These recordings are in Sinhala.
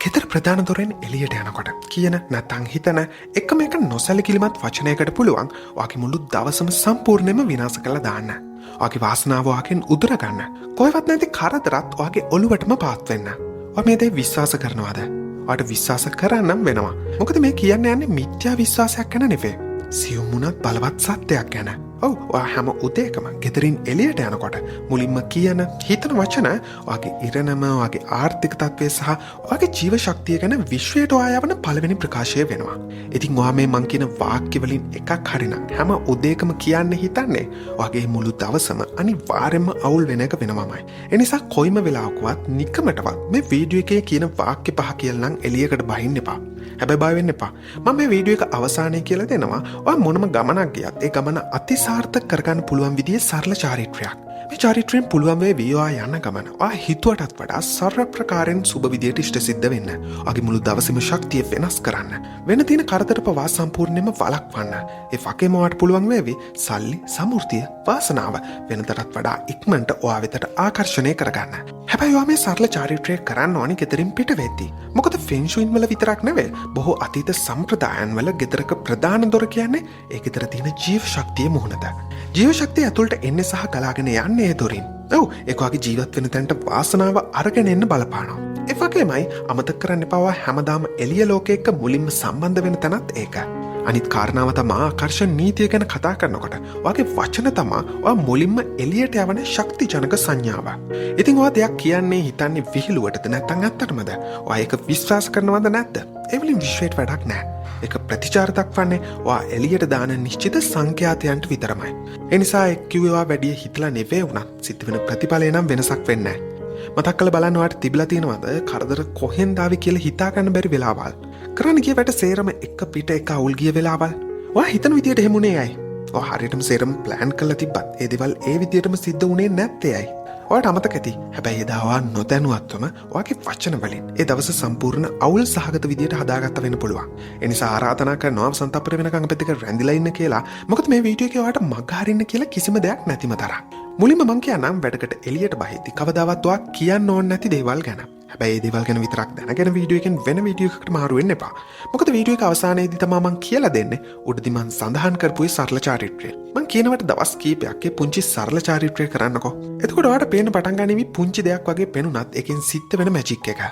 ගෙදර ප්‍රධාන දොරෙන් එළියට යනකොට කියන නැත්නම් හිතන එකම එක නොසැලකිලිමත් වචනයකට පුළුවන් ඔයාගේ මුළු දවසම සම්පූර්ණයෙන්ම විනාශ කරලා දාන්න. ඔයාගේ වාසනාව ඔයාගෙන් උදුර ගන්න. කොහෙවත් නැති කරදරත් ඔයාගේ ඔළුවටම පාත් වෙන්න. ඔයා මේ දේ විශ්වාස කරනවද? ඔයාට විශ්වාස කරන්නම් වෙනවා. මොකද මේ කියන්නේ මිත්‍යා විශ්වාසයක් ගැන නෙවෙයි. සියුම් වුණත් බලවත් සත්‍යයක් ගැන. ඔව් ඔයා හැම උදේකම ගෙදරින් එළියට යනකොට මුලින්ම කියන හිතන වචන ඔයාගේ ඉරණම, ඔයාගේ ආර්ථික තත්ත්වය සහ ඔයාගේ ජීව ශක්තිය ගැන විශ්වයට ඔයා යවන පළවෙනි ප්‍රකාශය වෙනවා. ඉතින් ඔයා මේ මං කියන වාක්‍ය වලින් එකක් හරිනම් හැම උදේකම කියන්න හිතන්නේ ඔයාගේ මුළු දවසම අනිවාර්යයෙන්ම අවුල් වෙන එක වෙනවමයි. ඒ නිසා කොයිම වෙලාවකවත් නිකමටවත් මේ වීඩියෝ එකේ කියන වාක්‍ය පහ කියලා නම් එළියකට බහින්න එපා. හැබැයි බය වෙන්න එපා. මම මේ වීඩියෝ එක අවසානයේ කියලා දෙනවා. ඔයා මොනම ගමනක් ගියත් ඒ ගමන අතිසාර්ථක කරගන්න පුළුවන් විදිහේ සරල චාරිත්‍රයක්. මේ චාරිත්‍රයෙන් පුළුවන් වේ වීවා යන ගමන ඔයා හිතුවටත් වඩා සරල ප්‍රකාරයෙන් සුබ විදියට ඉෂ්ට සිද්ධ වෙන්න. ඔයාගේ මුළු දවසේම ශක්තිය වෙනස් කරන්න. වෙන තියෙන කරදර පවා සම්පූර්ණයෙන්ම වළක්වන්න. ඒ වගේම ඔයාට පුළුවන් වේවි සල්ලි, සමෘද්ධිය, වාසනාව වෙනතටත් වඩා ඉක්මනට ඔයා වෙතට ආකර්ෂණය කරගන්න. හැබැයි ඔයා මේ සරල චාරිත්‍රය කරන්න ඕනි ගෙදරින් පිට වෙද්දී. මොකද ෆෙන්ෂුයින් වල විතරක් නෙවෙයි බොහෝ අතීත සම්ප්‍රදායන් වල ගෙදරක ප්‍රධාන දොර කියන්නේ ඒ ගෙදර තියෙන ජීව ශක්තිය මුහුණත. ජීව ශක්තිය ඇතුළට එන්නේ සහ ගලාගෙන යන්නේ ඒ දොරින්. ඔව් ඒක ඔයාගේ ජීවත් වෙන තැනට වාසනාව අරගෙන එන්න බලපානවා. ඒ වගේමයි අමතක කරන්න එපා හැමදාම එළිය ලෝකෙ එක්ක මුලින්ම සම්බන්ධ වෙන තැනත් ඒක. අනිත් කාරණාව තමා ආකර්ෂණ නීතිය ගැන කතා කරනකොට ඔයාගේ වචන තමා ඔයා මුලින්ම එළියට යවන ශක්තිජනක සංඥාව. ඉතින් ඔයා දෙයක් කියන්නේ හිතන්නේ විහිළුවටද නැත්නම් ඇත්තටමද? ඔයා ඒක විශ්වාස කරනවද නැද්ද? ඒ වලින් විශ්වයට වැඩක් නැහැ. ඒක ප්‍රතිචාර දක්වන්නේ ඔයා එළියට දාන නිශ්චිත සංඛ්‍යාතයන්ට විතරමයි. ඒ නිසා එක් කිව්වේ ඔයා වැඩි හිතලා නෙවෙයි වුණත් සිද්ධ වෙන ප්‍රතිඵලය නම් වෙනසක් වෙන්නේ නැහැ. මතක් කරලා බලන්න ඔයාට තිබිලා තියෙනවද කරදර කොහෙන්ද ආවේ කියලා හිතා ගන්න බැරි වෙලාවල්? කරන්න ගිය වැඩ සේරම එක පිට එක අවුල් ගිය වෙලාවල්. ඔයා හිතන විදියට එහෙමුනේ ඇයි? ඔයා හරියටම සේරම ප්ලෑන් කරලා තිබ්බත් ඒ දේවල් ඒ විදියටම සිද්ධ වුණේ නැත්තේ ඇයි? ඔයාට අමතක ඇති. හැබැයි එදා ඔයා නොදැනුවත්වම ඔයාගේ වචන වලින් ඒ දවස සම්පූර්ණ අවුල් සහගත විදියට හදාගත්ත වෙන්න පුළුවන්. ඒ නිසා ආරාධනා කරනවා සන්තප්පර වෙනකන් අපිත් එක්ක රැඳිලා ඉන්න කියලා. මොකද මේ වීඩියෝ එකේ ඔයාට මග හරින්න කියලා කිසිම දෙයක් නැතිම තරම්. මුලින්ම මං කියන්නම් වැඩකට එළියට බහිද්දි කවදාවත් ඔයා කියන්න ඕන නැති දේවල් ගැන. හැබැයි ඒ දේවල් ගැන විතරක් දැනගෙන වීඩියෝ එකෙන් වෙන වීඩියෝ එකකට මාරු වෙන්න එපා. මොකද වීඩියෝ එක අවසානයේදී තමයි මං කියලා දෙන්නේ උඩදී මං සඳහන් කරපු ඒ සරල චාරිත්‍රය. මං කියනවට දවස් කීපයක් ඒ පුංචි සරල චාරිත්‍රය කරන්නකෝ. එතකොට ඔයාට පේන්න පටන් ගන්නවි පුංචි දෙයක් වගේ පෙනුනත් එකෙන් සිද්ධ වෙන මැජික් එක.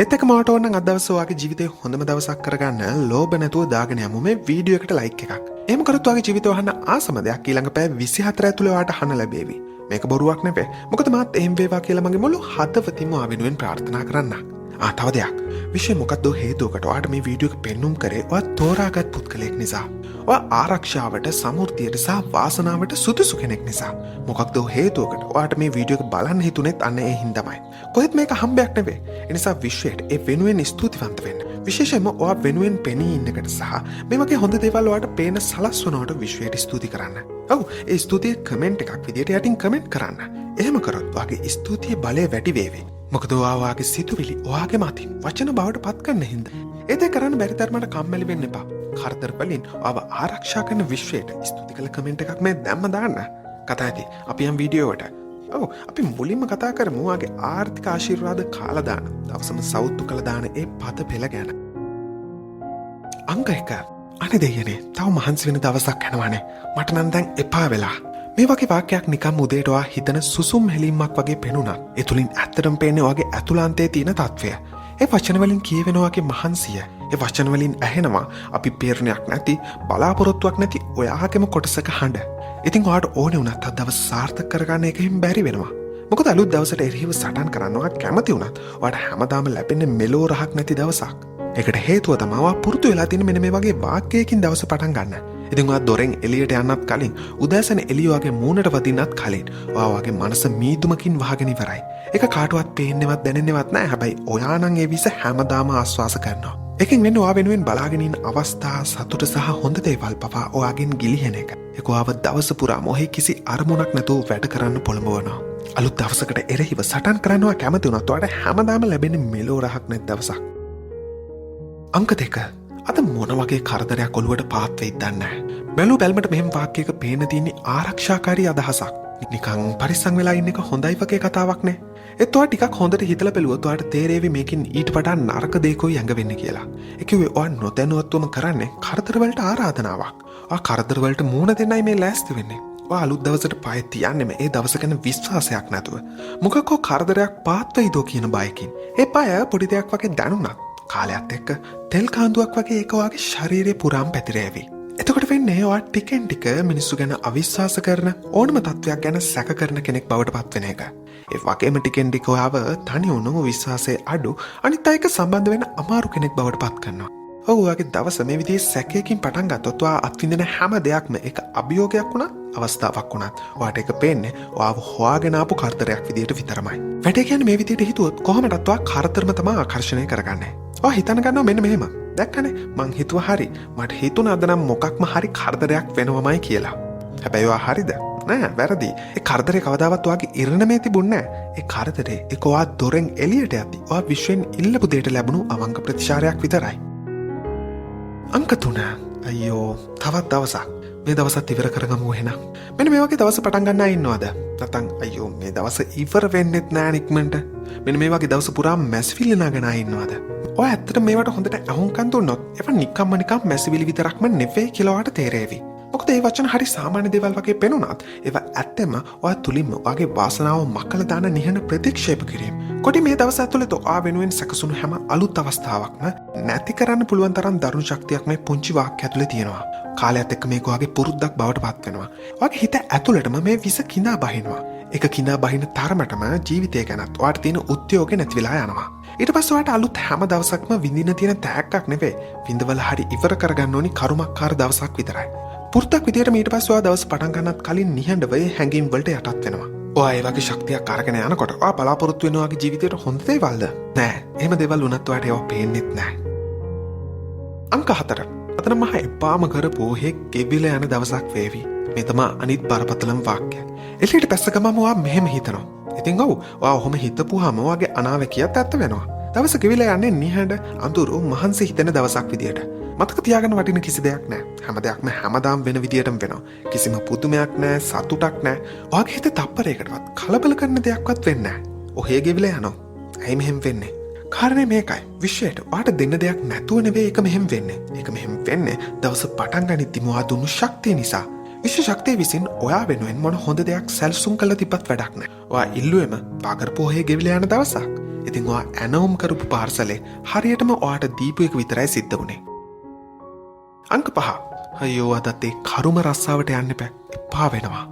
ඒත් එක්කම ඔයාට ඕන නම් අද දවසේ ඔයාගේ ජීවිතේ හොඳම දවසක් කරගන්න ලෝභ නැතුව දාගෙන යමු මේ වීඩියෝ එකට ලයික් එකක්. එහෙම කරොත් ඔයාගේ ජීවිතේ වහන්න ආසම දෙයක් ඊළඟ පැය 24 ඇතුළේ ඔයාට අහන්න ලැබේවි. මේක බොරුවක් නෙවෙයි. මොකද මාත් එහෙම වේවා කියලා මගේ මුළු හදවතින්ම ආ වෙනුවෙන් ප්‍රාර්ථනා කරන්න. තව දෙයක්. විශේෂ මොකක්ද හේතුවකට ඔයාට මේ වීඩියෝ එක පෙන්눔 කරේ ඔයා තෝරාගත් පුද්ගලයෙක් නිසා. ඔයා ආරක්ෂාවට, සමෘද්ධියට සහ වාසනාවට සුදුසු කෙනෙක් නිසා. මොකක්ද හේතුවකට ඔයාට මේ වීඩියෝ එක බලන්න හිතුනේත් අන්න ඒ හින්දාමයි. කොහෙත් මේක හම්බයක් නෙවෙයි. ඒ නිසා විශ්වයට ඒ වෙනුවෙන් ස්තුතිවන්ත වෙන්න. විශේෂයෙන්ම ඔයා වෙනුවෙන් පෙනී ඉන්නකට සහ මේ වගේ හොඳ දේවල් ඔයාට පේන සලස්වනවට විශ්වයට ස්තුති කරන්න. ඔව් ඒ ස්තුතිය කමෙන්ට් එකක් විදියට යටින් කමෙන්ට් කරන්න. එහෙම කරොත් ඔයාගේ ස්තුතිය බලය වැඩි වේවි. මොකද ඔයාගේ සිතුවිලි ඔයාගේ මතින් වචන බවට පත් කරන්න හින්දා. ඒ දේ කරන්න බැරි තරමට කම්මැලි වෙන්න එපා. කරදර වලින් ඔයාව ආරක්ෂා කරන විශ්වයට ස්තුති කළ කමෙන්ට් එකක් මේ දැම්ම දාන්න. කතා ඇති. අපි යම් වීඩියෝ එකට. ඔව් අපි මුලින්ම කතා කරමු ඔයාගේ ආර්ථික ආශිර්වාද කාලා දාන දවසම සවුත්තු කළ දාන ඒ පද පෙළ ගැන. අංක 1. අනේ දෙයනේ තව මහන්සි වෙන දවසක් යනවානේ. මට නම් දැන් එපා වෙලා. මේ වගේ වාක්‍යයක් නිකම් උදේට ඔයා හිතන සුසුම් හැලීමක් වගේ පෙනුණා. ඒ තුලින් ඇත්තටම පේන්නේ ඔයාගේ ඇතුළාන්තයේ තියෙන තත්වය. ඒ වචන වලින් කියවෙන ඔයාගේ මහන්සිය. ඒ වචන වලින් ඇහෙනවා අපි පීරණයක් නැති, බලාපොරොත්තුවක් නැති ඔයාගේම කොටසක හඬ. ඉතින් ඔයාට ඕනේ වුණත් අද දවස් සාර්ථක කරගන්න එකෙන් බැරි වෙනවා. මොකද අලුත් දවසට එරෙහිව සටන් කරන්න ඔයා කැමති වුණත් ඔයාට හැමදාම ලැබෙන්නේ මෙලෝ රහක් නැති දවසක්. ඒකට හේතුව තමයි ඔයා පුරුදු වෙලා තියෙන මෙන්න මේ වගේ වාක්‍යයකින් දවස පටන් ගන්න. ඉතින් ඔයා දොරෙන් එළියට යන්නත් කලින් උදෑසන එළිය ඔයාගේ මූණට වදින්නත් කලින් ඔයාගේ මනස මීදුමකින් වහගෙන ඉවරයි. ඒක කාටවත් පේන්නේවත් දැනෙන්නේවත් නැහැ. හැබැයි ඔයා නම් ඒ විස හැමදාම ආස්වාස කරනවා. එකෙන් වෙන්නේ ඔයා වෙනුවෙන් බලාගෙන ඉන්න අවස්ථා, සතුට සහ හොඳ දේවල් පවා ඔයාගෙන් ගිලිහෙන එක. ඒක ඔයාව දවස පුරාම ඔහි කිසි අරමුණක් නැතුව වැඩ කරන්න පොළඹවනවා. අලුත් දවසකට එරෙහිව සටන් කරන්න ඔයා කැමති වුණත් ඔයාට හැමදාම ලැබෙන්නේ මෙලෝ රහක් නැති දවසක්. අංක 2. අද මොන වගේ කරදරයක් ඔළුවට පාත් වෙයිද දන්නේ නැහැ. බැලු බැලමට මෙහෙම වාක්‍යයක පේන තියෙන්නේ ආරක්ෂාකාරී අදහසක්. නිකං පරිස්සම් වෙලා ඉන්න එක හොඳයි වගේ කතාවක්නේ. ඒත් ඔයා ටිකක් හොඳට හිතලා බැලුවොත් ඔයාට තේරෙවි මේකෙන් ඊට වඩා නරක දෙයක්යි යඟ වෙන්නේ කියලා. ඒ කිව්වේ ඔයා නොදැනුවත්වම කරන්නේ කරදර වලට ආරාධනාවක්. ඔයා කරදර වලට මුහුණ දෙන්නයි මේ ලෑස්ති වෙන්නේ. ඔයා අලුත් දවසට පය තියන්නෙම ඒ දවස ගැන විශ්වාසයක් නැතුව. මොකක් හෝ කරදරයක් පාත් වෙයිදෝ කියන බයකින්. ඒ පය පොඩි දෙයක් වගේ දැනුණත් කාලයත් එක්ක තෙල් කාන්දුවක් වගේ ඒක ඔයාගේ ශරීරය පුරාම පැතිරේවි. එතකොට වෙන්නේ ඔයා ටිකෙන් ටික මිනිස්සු ගැන අවිශ්වාස කරන ඕනම තත්වයක් ගැන සැක කරන කෙනෙක් බවට පත් වෙන එක. ඒ වගේම ටිකෙන් ටික ඔයාව තනි වුණු විශ්වාසයේ අඩු අනිත් අයක සම්බන්ධ වෙන අමාරු කෙනෙක් බවට පත් කරනවා. ඔව් ඔයාගේ දවස මේ විදිහේ සැකයකින් පටන් ගත්තොත් ඔයා අත්විඳින හැම දෙයක්ම ඒක අභියෝගයක් වුණත් අවස්ථාවක් වුණත් ඔයාට ඒක පේන්නේ ඔයාව හොයාගෙන ආපු කරදරයක් විදිහට විතරමයි. වැඩේ කියන්නේ මේ විදිහට හිතුවොත් කොහොමදත් ඔයා කරදරම තමයි ආකර්ෂණය කරගන්නේ. ඔයා හිතන ගන්නවා මෙන්න මෙහෙම. දැක්කනේ මං හිතුවා හරි. මට හිතුණා අද නම් මොකක්ම හරි කරදරයක් වෙනවමයි කියලා. හැබැයි ඔයා හරිද? නෑ වැරදි. ඒ කරදරේ කවදාවත් ඔයාගේ ඉරණමේ තිබුණේ නෑ. ඒ කරදරේ ඒක ඔයා දොරෙන් එළියට යද්දි ඔයා විශ්වෙන් ඉල්ලපු දෙයට ලැබුණු අවංක ප්‍රතිචාරයක් විතරයි. අංක 3. අයියෝ තවත් දවසක්. මේ දවසත් ඉවර කරගමු එහෙනම්. මෙන්න මේ වගේ දවස් පටන් ගන්න අය ඉන්නවද? නැත්නම් අයියෝ මේ දවස ඉවර වෙන්නෙත් නෑ නික්මන්ට. මෙන්න මේ වගේ දවස් පුරා මැස්විලි නගන අය ඉන්නවද? ඔය ඇත්තට මේවට හොඳට අහුම්කම් දුන්නොත් ඒවා නිකම්ම නිකම් මැස්විලි විතරක්ම නෙවෙයි කියලා ඔයාට තේරෙවි. මොකද ඒ වචන හරි සාමාන්‍ය දේවල් වගේ පෙනුනත් ඒවා ඇත්තෙම ඔයා තුලින්ම ඔයාගේ වාසනාව මකලා දාන නිහඬ ප්‍රතික්ෂේප කිරීම. කොටි මේ දවස් ඇතුළත ඔයා වෙනුවෙන් සැකසුණු හැම අලුත් අවස්ථාවක්ම නැති කරන්න පුළුවන් තරම් දරුණු ශක්තියක් මේ පුංචි වාක්‍ය ඇතුලේ තියෙනවා. කාලයත් එක්ක මේක ඔයාගේ පුරුද්දක් බවට පත් වෙනවා. ඔයාගේ හිත ඇතුළටම මේ විස කිඳා බහිනවා. ඒක කිඳා බහින තරමටම ජීවිතය ගැනත් ඔයාට තියෙන උද්‍යෝගය නැති වෙලා යනවා. ඊට පස්සේ ඔයාට අලුත් හැම දවසක්ම විඳින තියෙන තෑග්ගක් නෙවෙයි. විඳවල හරි ඉවර කරගන්න ඕනි කරුමක්කාර දවසක් විතරයි. පුරුද්දක් විදියට ඊට පස්සේ ඔයා දවස් පටන් ගන්නත් කලින් නිහඬව හැඟීම් වලට යටත් වෙනවා. ඔයා ඒ වගේ ශක්තියක් අරගෙන යනකොට ඔයා බලාපොරොත්තු වෙන ඔයාගේ ජීවිතේට හොඳ දේවල්ද? නෑ. එහෙම දේවල් වුණත් ඔයාට ඒවා පේන්නෙත් නෑ. අංක 4. අතන මහ එපාම කරපු හේ ගෙවිලා යන දවසක් වේවි. මේ තමයි අනිත් බරපතලම වාක්‍යය. එළියට පැස්ස ගමම ඔයා මෙහෙම හිතනවා. ඉතින් ඔව් ඔයා ඔහොම හිතපුවාම ඔයාගේ අනාවැකියත් ඇත්ත වෙනවා. දවස ගෙවිලා යන්නේ නිහඬ අඳුරු මහන්සි හිතෙන දවසක් විදියට. මතක තියාගන්න වටින කිසි දෙයක් නැහැ. හැම දෙයක්ම හැමදාම වෙන විදියටම වෙනවා. කිසිම පුදුමයක් නැහැ, සතුටක් නැහැ. ඔයාගේ හිතේ තප්පරයකටවත් කලබල කරන දෙයක්වත් වෙන්නේ නැහැ. ඔහේ ගෙවිලා යනවා. ඇයි මෙහෙම වෙන්නේ? කාරණේ මේකයි. විශ්වයට ඔයාට දෙන්න දෙයක් නැතුව නෙවෙයි ඒක මෙහෙම වෙන්නේ. ඒක මෙහෙම වෙන්නේ දවස පටන් ගනිද්දිම ඔයා දුන්නු ශක්තිය නිසා. විශ්ව ශක්තිය විසින් ඔයා වෙනුවෙන් මොන හොඳ දෙයක් සැලසුම් කළ තිබ්බත් වැඩක් නැහැ. ඔයා ඉල්ලුවෙම පාකරපු ඔහේ ගෙවිලා යන දවසක්. ඉතින් ඔයා ඇනෝම් කරපු පාර්සලේ හරියටම ඔයාට දීපු එක විතරයි සිද්ධ වුනේ. අංක 5. අයියෝ අදත් ඒ කරුම රස්සාවට යන්න එපා වෙනවා.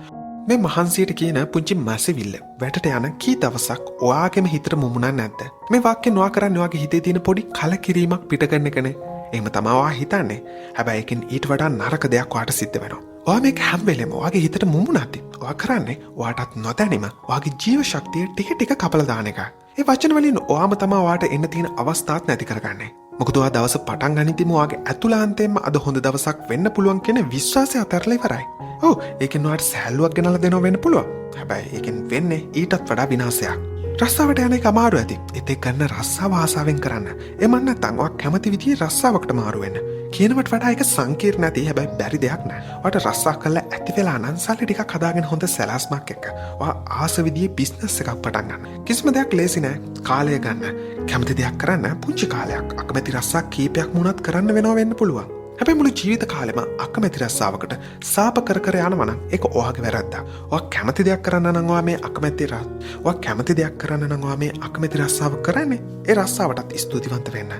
මේ මහන්සියට කියන පුංචි මැසිවිල්ල වැටට යන කී දවසක් ඔයාගේම හිතට මුමුණා නැද්ද? මේ වාක්‍ය නොවා කරන්නේ ඔයාගේ හිතේ තියෙන පොඩි කලකිරීමක් පිට කරන එකනේ. එහෙම තමයි ඔයා හිතන්නේ. හැබැයි ඒකෙන් ඊට වඩා නරක දෙයක් ඔයාට සිද්ධ වෙනවා. ඔයා මේක හැම වෙලෙම ඔයාගේ හිතට මුමුණාති. ඔයා කරන්නේ ඔයාටත් නොදැනීම ඔයාගේ ජීව ශක්තිය ටික ටික කපලා දාන එක. ඒ වචන වලින් ඔයාම තමයි ඔයාට එන්න තියෙන අවස්ථාත් නැති කරගන්නේ. මොකද ඔයා දවස පටන් ගනිද්දිම ඔයාගේ ඇතුළාන්තයෙන්ම අද හොඳ දවසක් වෙන්න පුළුවන් කියන විශ්වාසය අතරලා ඉවරයි. ඔව් ඒකෙන් ඔයාට සැලුවක් ගෙනලා දෙනවා වෙන්න පුළුවන්. හැබැයි ඒකෙන් වෙන්නේ ඊටත් වඩා විනාශයක්. රස්සාවට යන එක අමාරු ඇති. ඒත් ඒ කරන රස්සාව ආසාවෙන් කරන්න. එමන් නැත්නම් ඔයා කැමති විදිහේ රස්සාවකට මාරු වෙන්න. කියනවට වඩා ඒක සංකීර්ණ නැති හැබැයි බැරි දෙයක් නෑ. ඔයාට රස්සා කරලා ඇති වෙලා නම් සල්ලි ටිකක් හදාගෙන හොඳ සැලැස්මක් එක්ක ඔයා ආස විදිහේ බිස්නස් එකක් පටන් ගන්න. කිසිම දෙයක් ලේසි නෑ. කාලය ගන්න. කැමති දෙයක් කරන්න පුංචි කාලයක් අකමැති රස්සා කීපයක් මුණත් කරන්න වෙනවා වෙන්න පුළුවන්. හැබැයි මුළු ජීවිත කාලෙම අකමැති රස්සාවකට සාප කර කර යනවා නම් ඒක ඔයාගේ වැරද්දක්. ඔයා කැමති දෙයක් කරන්න නම් ඔයා මේ අකමැති ඔයා කැමති දෙයක් කරන්න නම් ඔයා මේ අකමැති රස්සාව කරන්නේ. ඒ රස්සාවටත් ස්තුතිවන්ත වෙන්න.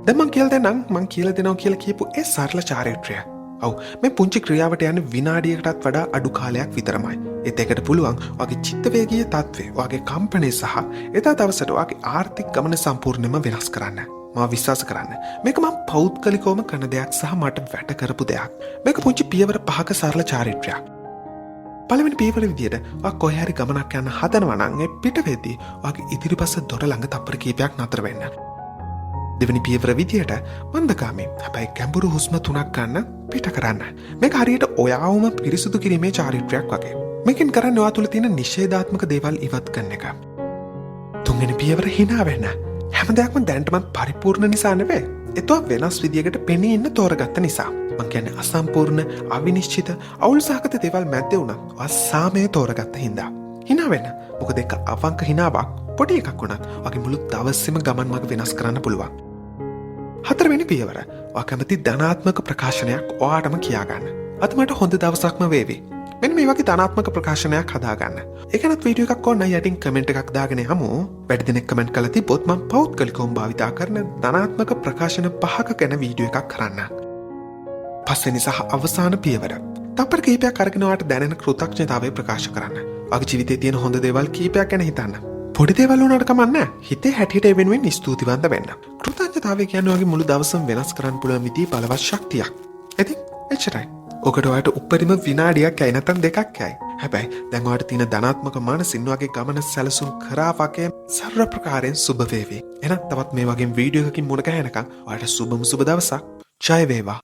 දැන් මං කියලා දෙනවා කියලා කියපු ඒ සරල චාරිත්‍රය. ඔව් මේ පුංචි ක්‍රියාවට යන විනාඩියකටත් වඩා අඩු කාලයක් විතරමයි. ඒත් ඒකට පුළුවන් ඔයාගේ චිත්තවේගීය තත්ත්වය, ඔයාගේ කම්පණය සහ එදා දවසට ඔයාගේ ආර්ථික ගමන සම්පූර්ණයෙන්ම වෙනස් කරන්න. මා විශ්වාස කරන්න. මේක මම පෞද්ගලිකවම කරන දෙයක් සහ මට වැට කරපු දෙයක්. මේක පුංචි පියවර 5ක සරල චාරිත්‍රයක්. පළවෙනි පියවර විදියට ඔයා කොහේ හරි ගමනක් යන්න හදනවා නම් ඒ පිට වෙද්දී ඔයාගේ ඉදිරිපස දොර ළඟ තප්පර කීපයක් නතර වෙන්න. දෙවනි පියවර විදියට මන්දගාමී හැබැයි ගැඹුරු හුස්ම 3ක් ගන්න පිට කරන්න. මේක හරියට ඔයාවම පිරිසුදු කිරීමේ චාරිත්‍රයක් වගේ. මේකෙන් කරන්නේ ඔයා තුල තියෙන නිෂේධාත්මක දේවල් ඉවත් කරන එක. තුන්වෙනි පියවර hina වෙන්න. හැම දෙයක්ම දැනටමත් පරිපූර්ණ නිසා නෙවෙයි. ඒතෝ වෙනස් විදියකට පෙනී ඉන්න තෝරගත්ත නිසා. මං කියන්නේ අසම්පූර්ණ අවිනිශ්චිත අවුල් සහගත දේවල් මැද්දේ වුණත් ඔයා සාමය තෝරගත්ත හින්දා. hina වෙන්න. මොකද ඒක අවංක හිනාවක් පොඩි එකක් වුණත් ඔයාගේ මුළු දවසේම ගමන් මඟ වෙනස් කරන්න පුළුවන්. හතරවෙනි පියවර. ඔයා කැමති ධනාත්මක ප්‍රකාශනයක් ඔයාටම කියාගන්න. අද මට හොඳ දවසක්ම වේවි. මෙන්න මේ වගේ ධනාත්මක ප්‍රකාශනයක් හදාගන්න. ඒකනත් වීඩියෝ එකක් ඕන යටින් කමෙන්ට් එකක් දාගෙන යමු. වැඩි දෙනෙක් කමෙන්ට් කරලා තිබ්බොත් මම පෞද්ගලිකවම භාවිතා කරන ධනාත්මක ප්‍රකාශන 5ක ගැන වීඩියෝ එකක් කරන්න. පස්වෙනි සහ අවසාන පියවර. තප්පර කිහිපයක් අරගෙන ඔයාට දැනෙන කෘතඥතාවය ප්‍රකාශ කරන්න. ඔයාගේ ජීවිතේ තියෙන හොඳ දේවල් කිහිපයක් ගැන හිතන්න. පොඩි දේවල් වුණාට කමක් නැහැ. හිතේ හැටියට ඒ වෙනුවෙන් ස්තුතිවන්ත වෙන්න. කෘතඥතාවය කියන්නේ ඔයාගේ මුළු දවසම වෙනස් කරන්න පුළුවන් විදිහේ බලවත් ශක්තියක්. ඉතින් එච්චරයි. ඔකට ඔයාට උපරිම විනාඩියක් ඇයි නැත්නම් දෙකක් ඇයි. හැබැයි දැන් ඔයාට තියෙන ධනාත්මක මානසින් ඔයාගේ ගමන සැලසුම් කරා වගේ සර්ව ප්‍රකාරයෙන් සුබ වේවි. එහෙනම් තවත් මේ වගේ වීඩියෝ එකකින් මුණ ගැහෙනකම් ඔයාට සුබම සුබ දවසක්. ජය වේවා.